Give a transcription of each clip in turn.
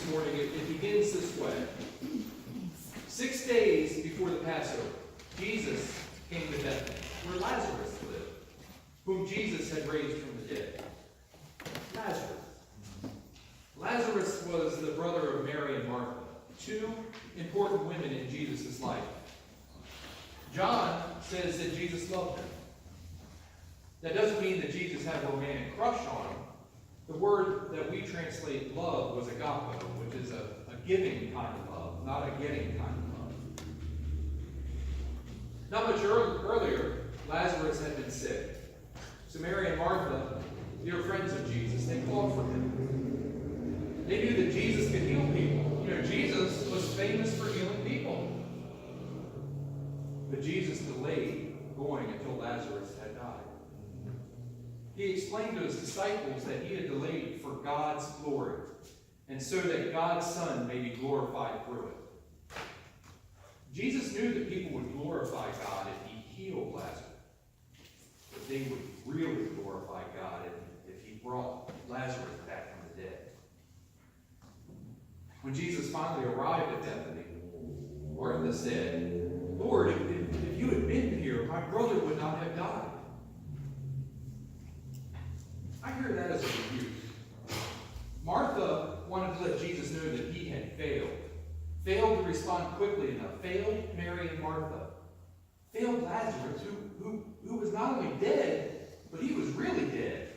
morning, it begins this way. 6 days before the Passover, Jesus came to Bethany, where Lazarus lived, whom Jesus had raised from the dead. Lazarus was the brother of Mary and Martha, two important women in Jesus' life. John says that Jesus loved them. That doesn't mean that Jesus had a romantic crush on them. The word that we translate love was agape, which is a giving kind of love, not a getting kind of love. Not much earlier, Lazarus had been sick. So Mary and Martha, dear friends of Jesus, they called for him. They knew that Jesus could heal people. You know, Jesus was famous for healing people. But Jesus delayed going until Lazarus had died. He explained to his disciples that he had delayed for God's glory, and so that God's Son may be glorified through it. Jesus knew that people would glorify God if he healed Lazarus, but they would really glorify God if he brought Lazarus back from the dead. When Jesus finally arrived at Bethany, Martha said, "Lord, if you had been here, my brother would not have died." I hear that as a rebuke. Martha wanted to let Jesus know that he had failed. Failed to respond quickly enough. Failed Mary and Martha. Failed Lazarus, who was not only dead, but he was really dead.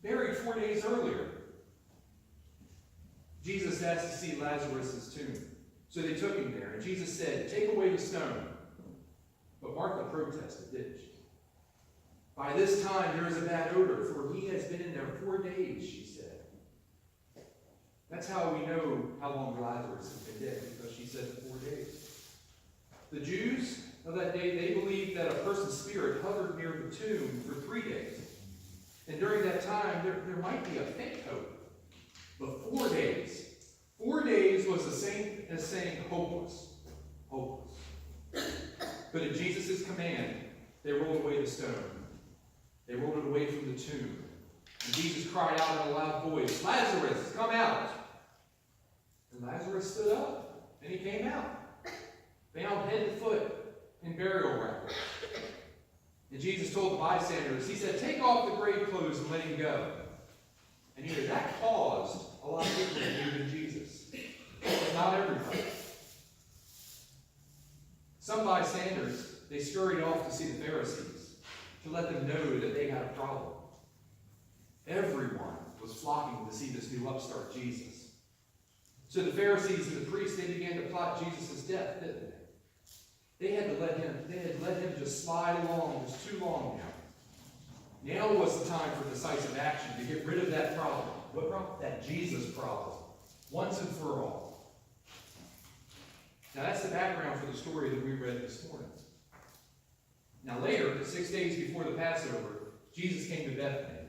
Buried 4 days earlier. Jesus asked to see Lazarus' tomb. So they took him there. And Jesus said, "Take away the stone." But Martha protested, didn't she? "By this time there is a bad odor, for he has been in there 4 days," she said. That's how we know how long Lazarus has been dead, because she said 4 days. The Jews of that day, they believed that a person's spirit hovered near the tomb for 3 days. And during that time, there might be a faint hope. But 4 days. 4 days was the same as saying hopeless. Hopeless. But at Jesus' command, they rolled away the stone. They rolled it away from the tomb. And Jesus cried out in a loud voice, "Lazarus, come out!" And Lazarus stood up, and he came out, bound head to foot in burial wrappings. And Jesus told the bystanders, he said, "Take off the grave clothes and let him go." And you know, that caused a lot of people to believe in Jesus. But not everybody. Some bystanders, they scurried off to see the Pharisees, to let them know that they had a problem. Everyone was flocking to see this new upstart Jesus. So the Pharisees and the priests, they began to plot Jesus' death, didn't they? They had let him just slide along just too long now. Now was the time for decisive action to get rid of that problem. What problem? That Jesus problem. Once and for all. Now that's the background for the story that we read this morning. Now later, 6 days before the Passover, Jesus came to Bethany.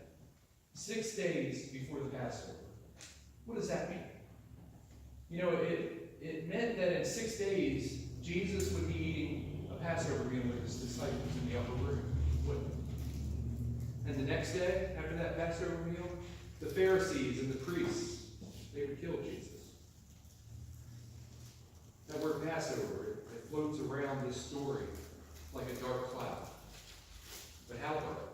6 days before the Passover. What does that mean? You know, it meant that in 6 days, Jesus would be eating a Passover meal with his disciples in the upper room. Wouldn't he? And the next day, after that Passover meal, the Pharisees and the priests, they would kill Jesus. That word Passover, it floats around this story like a dark cloud. But how dark?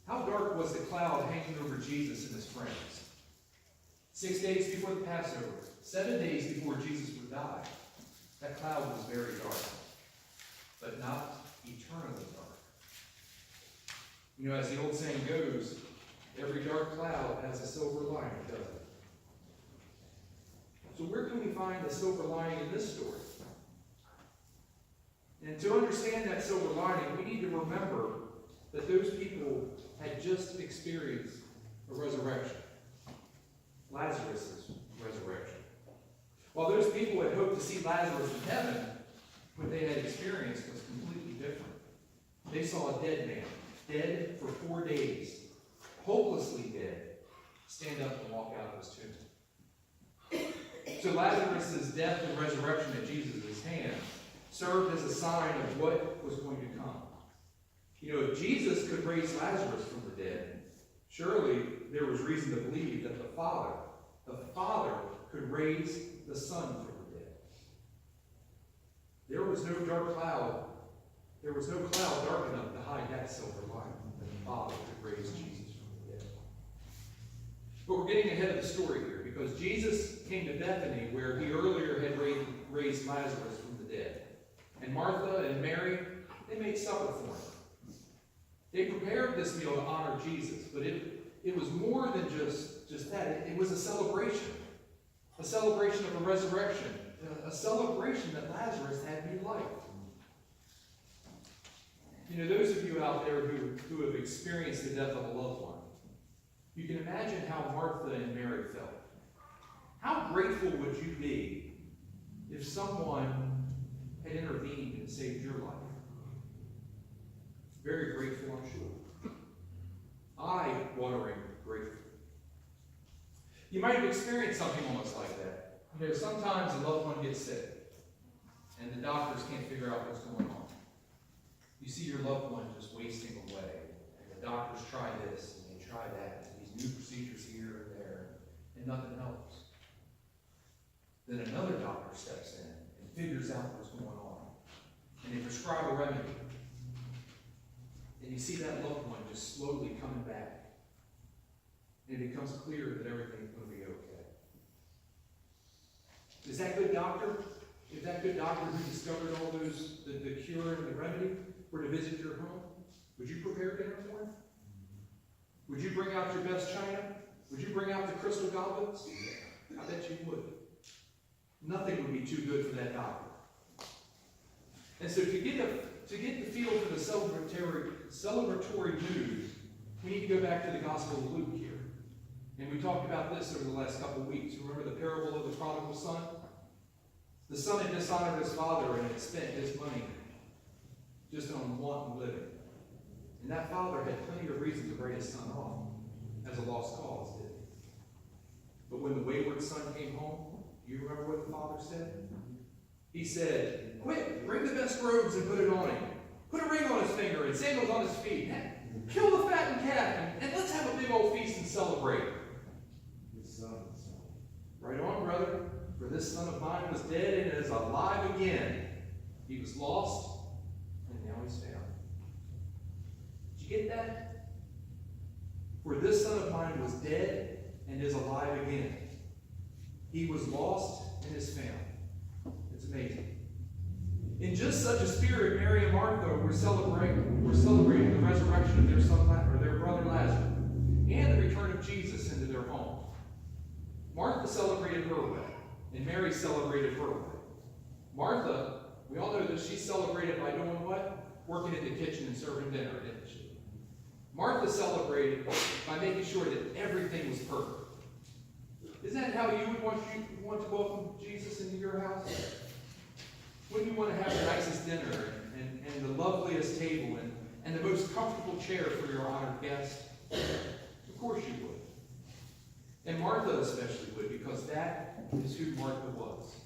How dark was the cloud hanging over Jesus and his friends? 6 days before the Passover, 7 days before Jesus would die, that cloud was very dark, but not eternally dark. You know, as the old saying goes, every dark cloud has a silver lining, doesn't it? So where can we find the silver lining in this story? And to understand that silver lining, we need to remember that those people had just experienced a resurrection. Lazarus' resurrection. While those people had hoped to see Lazarus in heaven, what they had experienced was completely different. They saw a dead man, dead for 4 days, hopelessly dead, stand up and walk out of his tomb. So Lazarus' death and resurrection at Jesus' hands served as a sign of what was going to come. You know, if Jesus could raise Lazarus from the dead, surely there was reason to believe that the Father the Father could raise the Son from the dead. There was no dark cloud. There was no cloud dark enough to hide that silver lining, that the Father could raise Jesus from the dead. But we're getting ahead of the story here, because Jesus came to Bethany, where he earlier had raised Lazarus from the dead. And Martha and Mary, they made supper for him. They prepared this meal to honor Jesus, but it was more than just that. It was a celebration of a resurrection, a celebration that Lazarus had new life. You know, those of you out there who have experienced the death of a loved one, you can imagine how Martha and Mary felt. How grateful would you be if someone had intervened and saved your life? Very grateful, I'm sure. Eye-watering grateful. You might have experienced something almost like that. You know, sometimes a loved one gets sick, and the doctors can't figure out what's going on. You see your loved one just wasting away, and the doctors try this, and they try that, and these new procedures here and there, and nothing helps. Then another doctor steps in and figures out what's going on, and they prescribe a remedy. And you see that loved one just slowly coming back. And it becomes clear that everything's going to be okay. Is that good doctor? If that good doctor who discovered all those, the cure and the remedy, were to visit your home, would you prepare dinner for him? Would you bring out your best china? Would you bring out the crystal goblets? I bet you would. Nothing would be too good for that doctor. And so to get the feel for the celebratory mood, we need to go back to the Gospel of Luke here. And we talked about this over the last couple of weeks. Remember the parable of the prodigal son? The son had dishonored his father and had spent his money just on wanton living. And that father had plenty of reason to write his son off as a lost cause, didn't he? But when the wayward son came home, do you remember what the father said? He said, "Quick, bring the best robes and put it on him. Put a ring on his finger and sandals on his feet. Kill the fattened calf and let's have a big old feast and celebrate." Right on, brother. For this son of mine was dead and is alive again. He was lost and now he's found. Did you get that? For this son of mine was dead and is alive again. He was lost and is found. It's amazing. In just such a spirit, Mary and Martha were celebrating the resurrection of their son, or their brother Lazarus, and the return of Jesus into their home. Martha celebrated her way, and Mary celebrated her way. Martha, we all know that she celebrated by doing what? Working in the kitchen and serving dinner, didn't she? Martha celebrated by making sure that everything was perfect. Isn't that how you would want to welcome Jesus into your house? Wouldn't you want to have the nicest dinner and the loveliest table and the most comfortable chair for your honored guest? Of course you would. And Martha especially would, because that is who Martha was.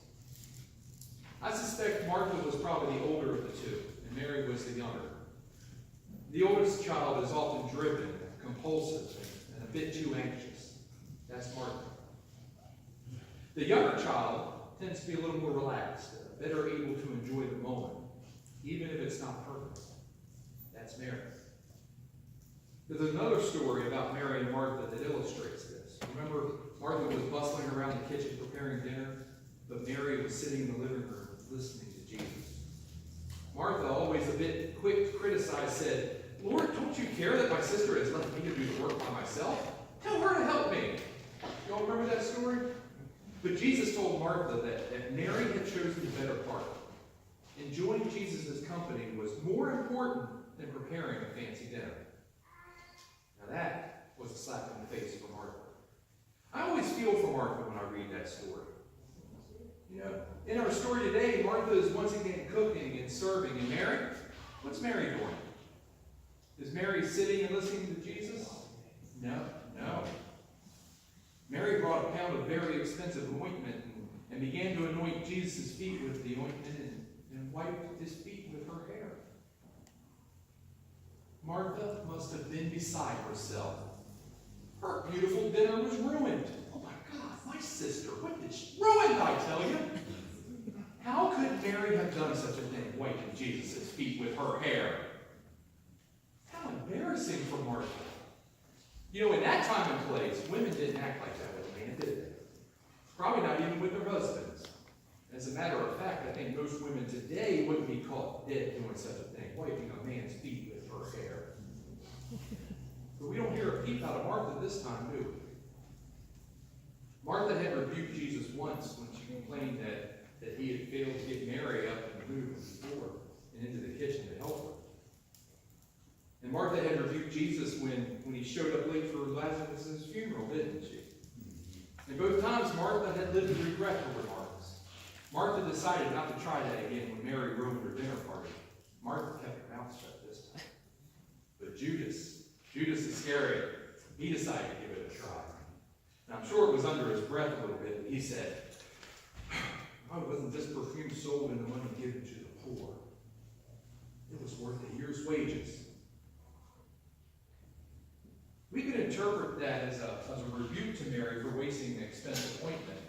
I suspect Martha was probably the older of the two, and Mary was the younger. The oldest child is often driven, compulsive, and a bit too anxious. That's Martha. The younger child tends to be a little more relaxed, better able to enjoy the moment, even if it's not perfect. That's Mary. There's another story about Mary and Martha that illustrates this. Remember, Martha was bustling around the kitchen preparing dinner, but Mary was sitting in the living room listening to Jesus. Martha, always a bit quick to criticize, said, "Lord, don't you care that my sister has left me to do the work by myself? Tell her to help me." Y'all remember that story? But Jesus told Martha that Mary had chosen the better part. Enjoying Jesus' company was more important than preparing a fancy dinner. Now that was a slap in the face for Martha. I always feel for Martha when I read that story. You know, in our story today, Martha is once again cooking and serving. And Mary? What's Mary doing? Is Mary sitting and listening to Jesus? No. Mary brought a pound of very expensive ointment and began to anoint Jesus' feet with the ointment and wiped his feet with her hair. Martha must have been beside herself. Her beautiful dinner was ruined. Oh my God, my I tell you. How could Mary have done such a thing, wiping Jesus' feet with her hair? How embarrassing for Martha. You know, in that time and place, women didn't act like that with a man, did they? Probably not even with their husbands. As a matter of fact, I think most women today wouldn't be caught dead doing such a thing, wiping a man's feet with her hair. But we don't hear a peep out of Martha this time, do we? Martha had rebuked Jesus once when she complained that he had failed to get Mary up and moved before and into the kitchen to help her. And Martha had rebuked Jesus when he showed up late for Lazarus' funeral, didn't she? And both times Martha had lived in regret her remarks. Martha decided not to try that again when Mary ruined her dinner party. Martha kept her mouth shut this time. But Judas Iscariot, he decided to give it a try. And I'm sure it was under his breath a little bit, but he said, "Why wasn't this perfume sold and the money given to the poor? It was worth a year's wages." We could interpret that as a rebuke to Mary for wasting an expensive ointment,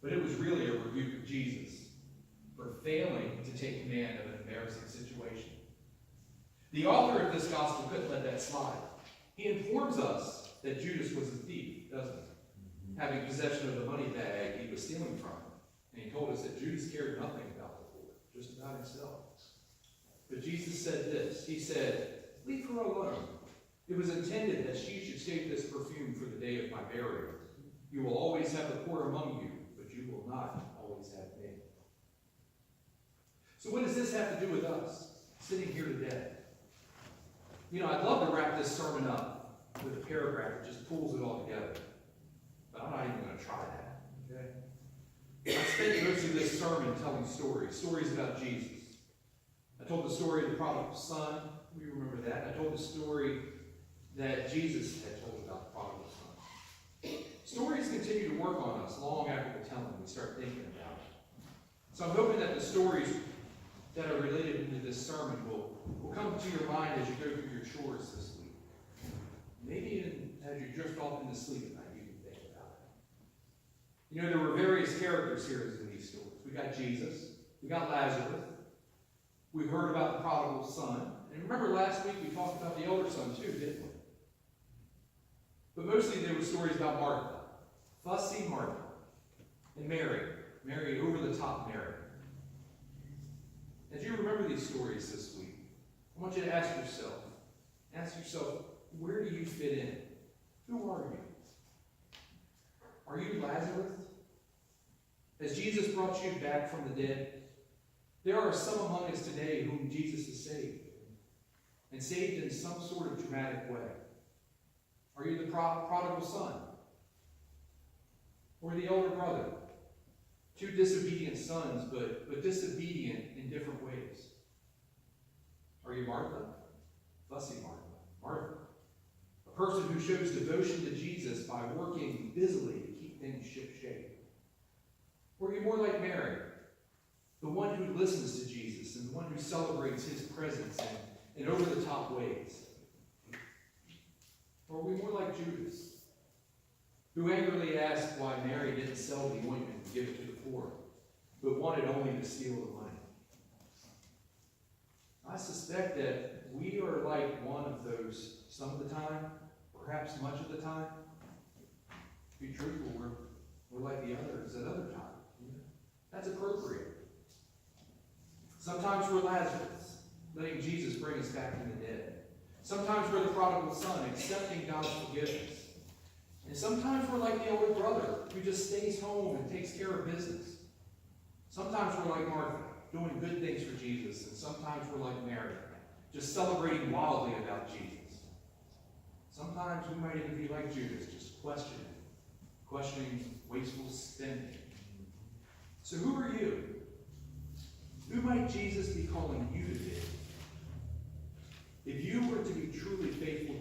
but it was really a rebuke of Jesus for failing to take command of an embarrassing situation. The author of this gospel couldn't let that slide. He informs us that Judas was a thief, doesn't he? Having possession of the money bag he was stealing from. And he told us that Judas cared nothing about the poor, just about himself. But Jesus said this. He said, "Leave her alone. It was intended that she should save this perfume for the day of my burial. You will always have the poor among you, but you will not always have me." So what does this have to do with us, sitting here today? You know, I'd love to wrap this sermon up with a paragraph that just pulls it all together. But I'm not even going to try that, okay? I spent most of this sermon telling stories about Jesus. I told the story of the prodigal son. We remember that. I told the story that Jesus had told about the prodigal son. Stories continue to work on us long after the telling. We start thinking about it. So I'm hoping that the stories that are related to this sermon will come to your mind as you go through your chores this week. Maybe even as you drift off into sleep at night, you can think about it. You know, there were various characters here in these stories. We got Jesus. We got Lazarus. We heard about the prodigal son. And remember last week we talked about the elder son too, didn't we? But mostly there were stories about Martha. Fussy Martha. And Mary. Mary, over-the-top Mary. As you remember these stories this week, I want you to ask yourself, where do you fit in? Who are you? Are you Lazarus? Has Jesus brought you back from the dead? There are some among us today whom Jesus has saved, and saved in some sort of dramatic way. Are you the prodigal son? Or the elder brother? Two disobedient sons, but disobedient in different ways. Are you Martha? Fussy Martha. Martha. A person who shows devotion to Jesus by working busily to keep things ship-shape. Or are you more like Mary? The one who listens to Jesus and the one who celebrates his presence in over-the-top ways. Or are we more like Judas, who angrily asked why Mary didn't sell the ointment and give it to the poor, but wanted only to steal the money? I suspect that we are like one of those some of the time, perhaps much of the time. To be truthful, we're like the others at other times. That's appropriate. Sometimes we're Lazarus, letting Jesus bring us back from the dead. Sometimes we're the prodigal son, accepting God's forgiveness. And sometimes we're like the older brother, who just stays home and takes care of business. Sometimes we're like Martha, doing good things for Jesus. And sometimes we're like Mary, just celebrating wildly about Jesus. Sometimes we might even be like Judas, just questioning wasteful spending. So who are you? Who might Jesus be calling you to be? If you were to be truly faithful